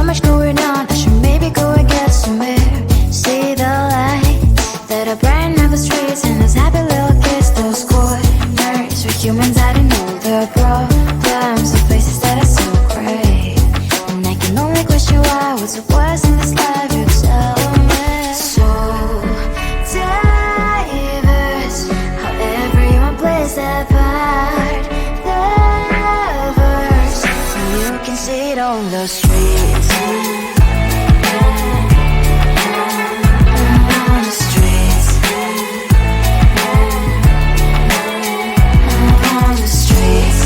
much going on, I should maybe go and get some air. See the lights that are brighten up the streets, and those happy little kids, those corners where humans hiding all their problems, the places that are so great. And I can only question why, what's the worst in this life, you tell me. So diverse, how everyone plays their part. Lovers, you can see it on the streets. On the streets. On the streets.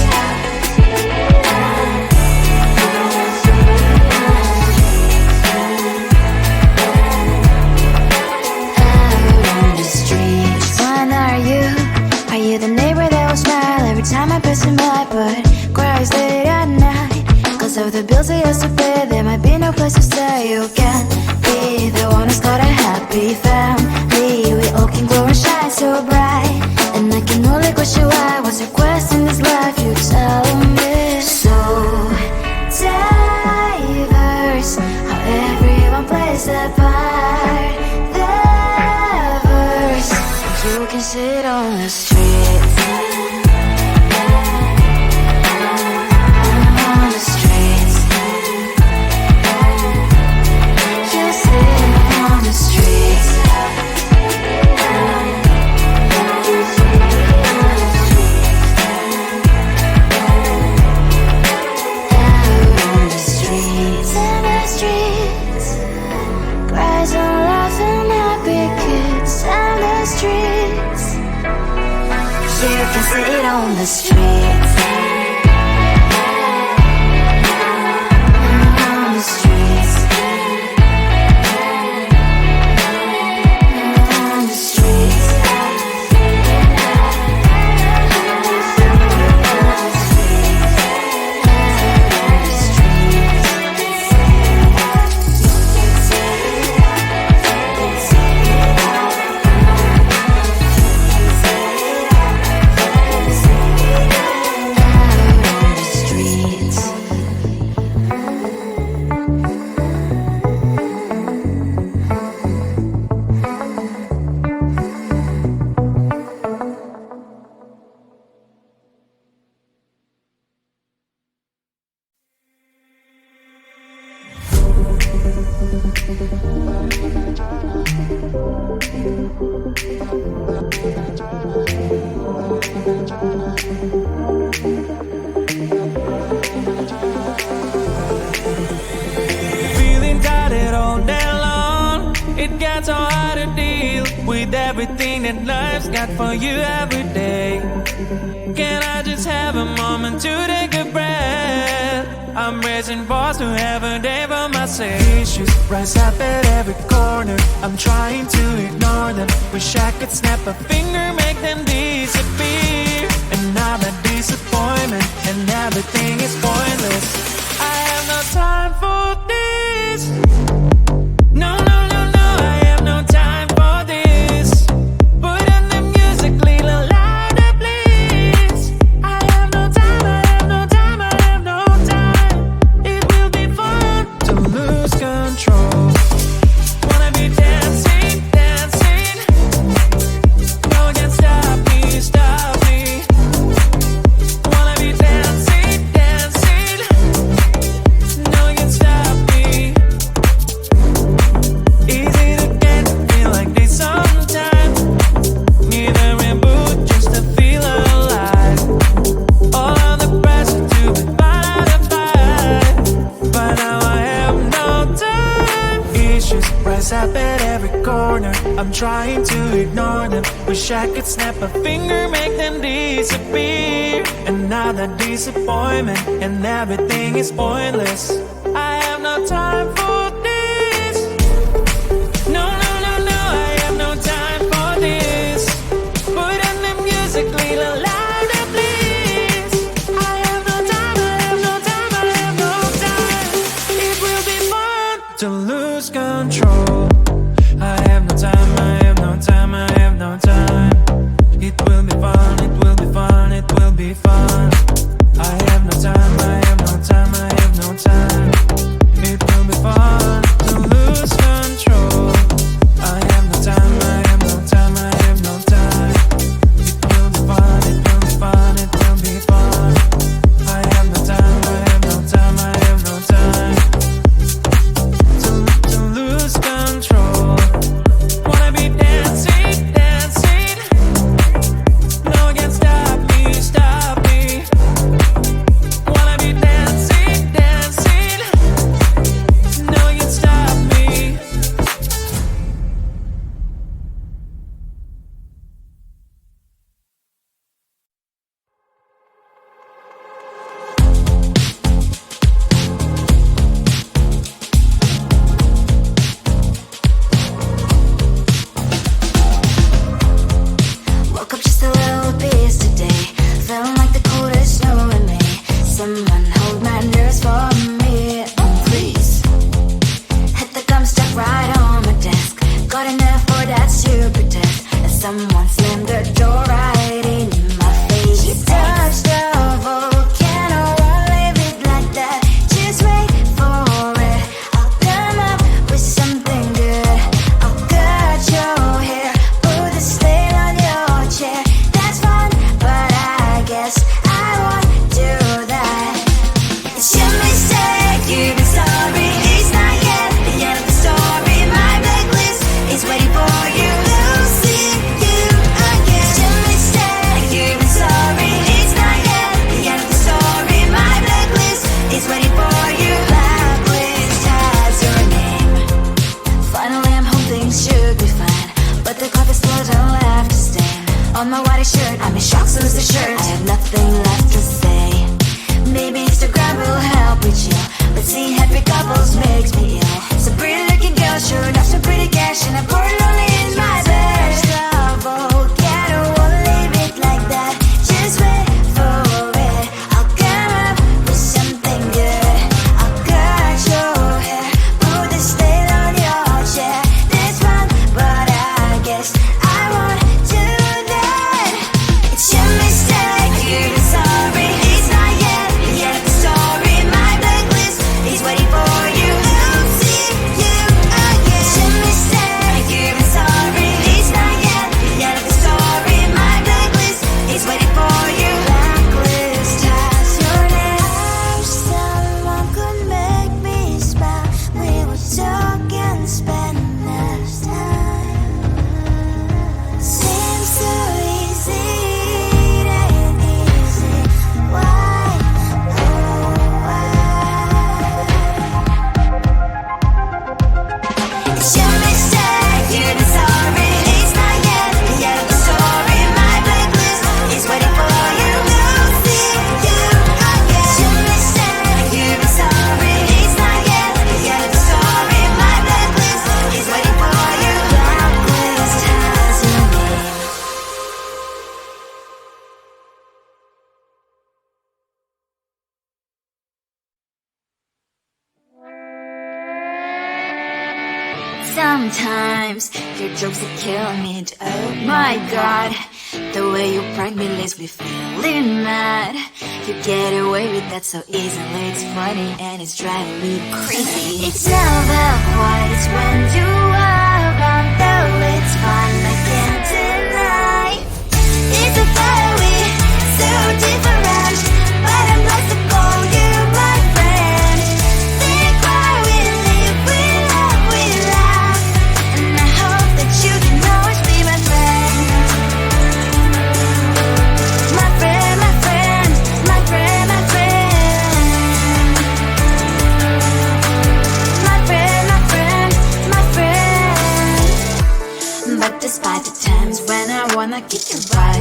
On the streets. One, are you the neighbor that will smile every time I pass him by, but cries late at night? Cause of the bills I used to pay, there might be no place to stay. You can be the one who's got a happy family. We all can glow and shine so bright. And I can only question why, what's your quest in this life, you tell me. So diverse, how everyone plays their part. Lovers, you can sit on the streets. On the streets. You sit on the streets. On the streets. In the streets. Cries and laughing happy kids. On the streets. You can sit on the streets. On the streets. On the streets. Feeling tired all day long. It gets so hard to deal with everything that life's got for you every day. Can I just have a moment to take a breath? I'm raising balls to have a day for myself. Issues rise up at every corner. I'm trying to ignore them. Wish I could snap a finger, make them disappear. And now the disappointment and everything is pointless. I have no time for this. No, no, no, no, I have no time for this. Put on the music, little louder, please. I have no time, I have no time, I have no time. It will be fun to lose control. Wanna be dancing, dancing. No one can stop me, stop me. Wanna be dancing, dancing. No one can stop me. Easy to get, feel like this sometimes. Need a reboot just to feel alive. All of the pressure to be fight, but now I have no time. Issues rise up at every corner. I'm trying to ignore them. Wish I could snap a finger, make them disappear. And now the disappointment and everything is pointless. I have no time for this. No, no, no, no, I have no time for this. Put on the music, little louder, please. I have no time, I have no time, I have no time. It will be fun to lose control. I have no time, I have no time, I have no time. It will be fun, it will be fun, it will be fun. I have no time, I have no time, I have no time. It will be what I should. I'm in shock, so lose the shirt. I have nothing left to say. Maybe Instagram will help with you, but seeing happy couples makes me ill. Some pretty looking girl showing off some pretty cash, and I'm bored lonely in my bed. Trouble, yeah, I don't wanna leave it like that. Just wait for it. I'll come up with something good. I'll cut your hair, put the stain on your chair. This one, but I guess I won't do that. It's your mistake, you're sorry. It's not yet the story. My blacklist is waiting for you. I'll see you again. It's your mistake, you're sorry. It's not yet the story. My blacklist is waiting for you. Blacklist has your name. Wish someone could make me smile. We would talk and spend less time. Seems so easy, it ain't easy. Why, oh why? It's your mistake, you're the sorry. It's not yet the story. My blacklist is waiting for you. I'll see you again. It's your mistake, you're the sorry. It's not yet the story. My blacklist is waiting for you. Blacklist has your name. Sometimes your jokes that kill me. Oh my god, the way you prank me leaves me feeling mad. You get away with that so easily. It's funny and it's driving me crazy. It's never quiet, it's when you are around. Though it's fun, I can't deny. It's a fiery, so different, but I'm lost to call you my friend. Think why we live, we love, we laugh, and I hope that you can always be my friend. My friend, my friend, my friend, my friend. My friend, my friend, my friend. But despite the times when I wanna kick your butt,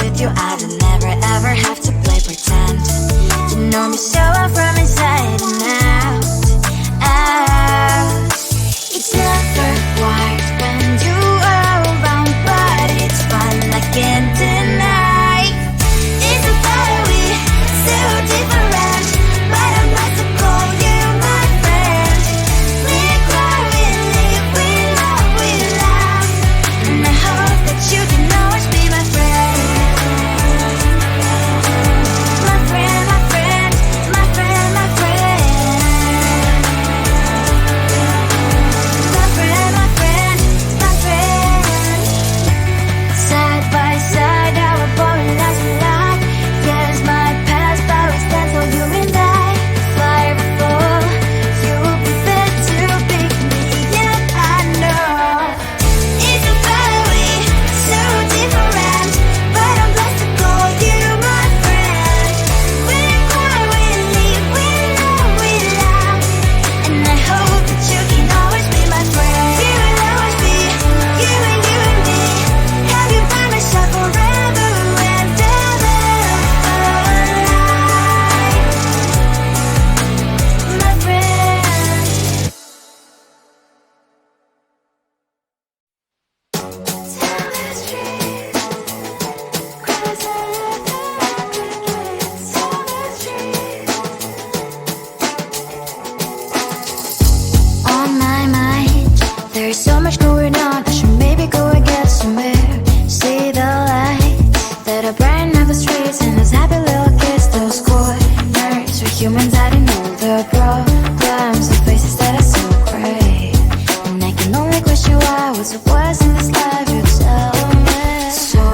with you I don't never ever have to play pretend. You know me so well from inside and out, out. It's never quiet when you are around, but it's fun, I can't deny. It's a fiery, so different, but I'm not to call you my friend. We cry, we live, we love, we laugh, and I hope that you can always be my friend. My friend, my friend, my friend, my friend. My friend, my friend, my friend. Side by side, our body lies a lot. Yes, my past, but we stand for you and I. Fire before you prefer to pick me up, I know. It's a fiery, so different, but I'm blessed to call you my friend. We cry, we live, we love, we laugh, and I hope that you can always be my friend. You will always be, you and me. Have you by my side forever and ever. My friend. Tell the street, cross all of the crickets. Tell the street. On my mind, there's so much going on. I should maybe go and get somewhere. See the lights that are brighten up the streets, and those happy little kids, those corners where humans hiding all the problems, the faces that are so gray. And I can only question why was it was in this life. You tell me so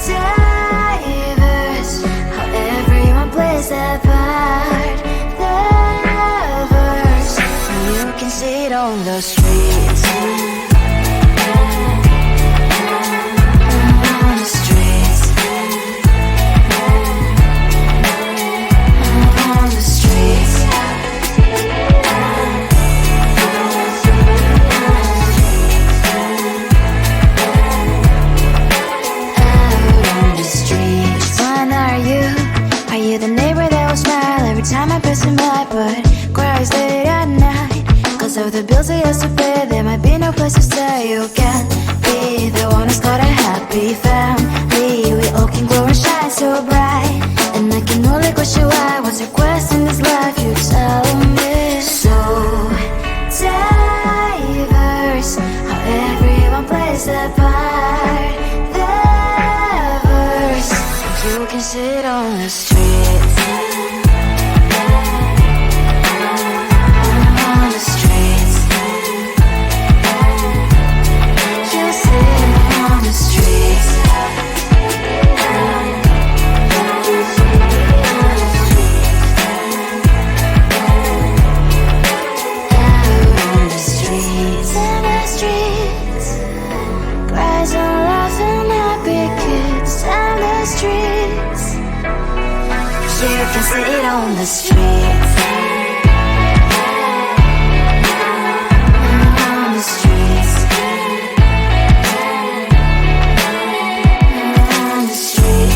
diverse, how everyone plays their part. The lovers, you can see it on the streets. On the streets. On the streets. so bright, and I can only question why. What's your quest in this life? You tell me. So diverse, how everyone plays their part. Their verse, you can sit on the streets. On the streets, you sit on the streets. You can sit on the streets. On the streets. On the streets.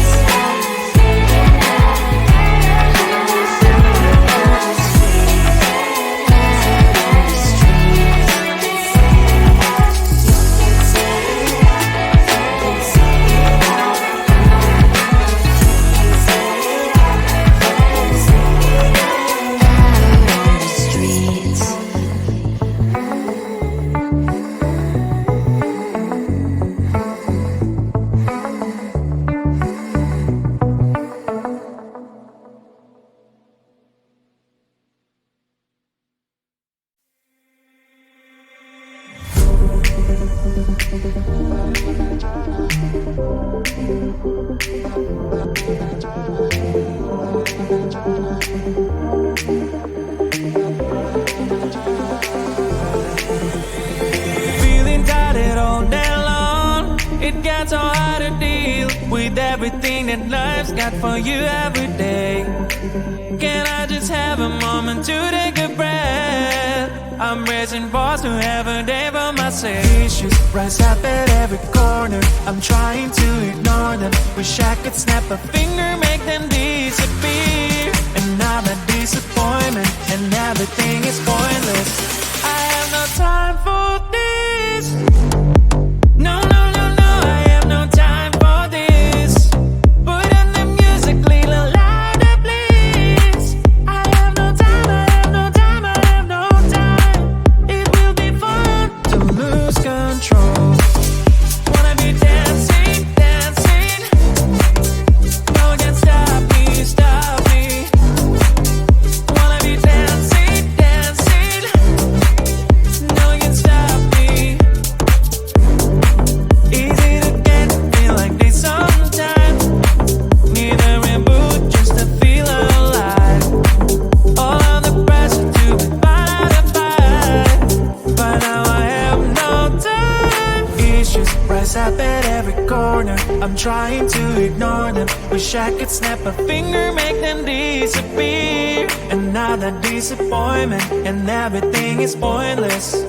Feeling tired all day long. It gets so hard to deal with everything that life's got for you every day. Can I just have a moment to take a breath? I'm raising balls to have a day for myself. Issues rise up at every corner. I'm trying to ignore them. Wish I could snap a finger, make them disappear. And now the disappointment and everything is pointless. I have no time for this. No, no, no, no, I have no time for this. Put on the music, little louder, please. I have no time, I have no time, I have no time. It will be fun to lose control. Wanna be dancing, dancing. No one can stop me, stop me. Wanna be dancing, dancing. No one can stop me. Easy to get, feel like this sometimes. Need a reboot just to feel alive. All of the pressure to be fight, but now I have no time. Issues rise up at every corner. I'm trying to ignore them. Wish I could snap a finger, make them disappear. And now the disappointment and everything is pointless.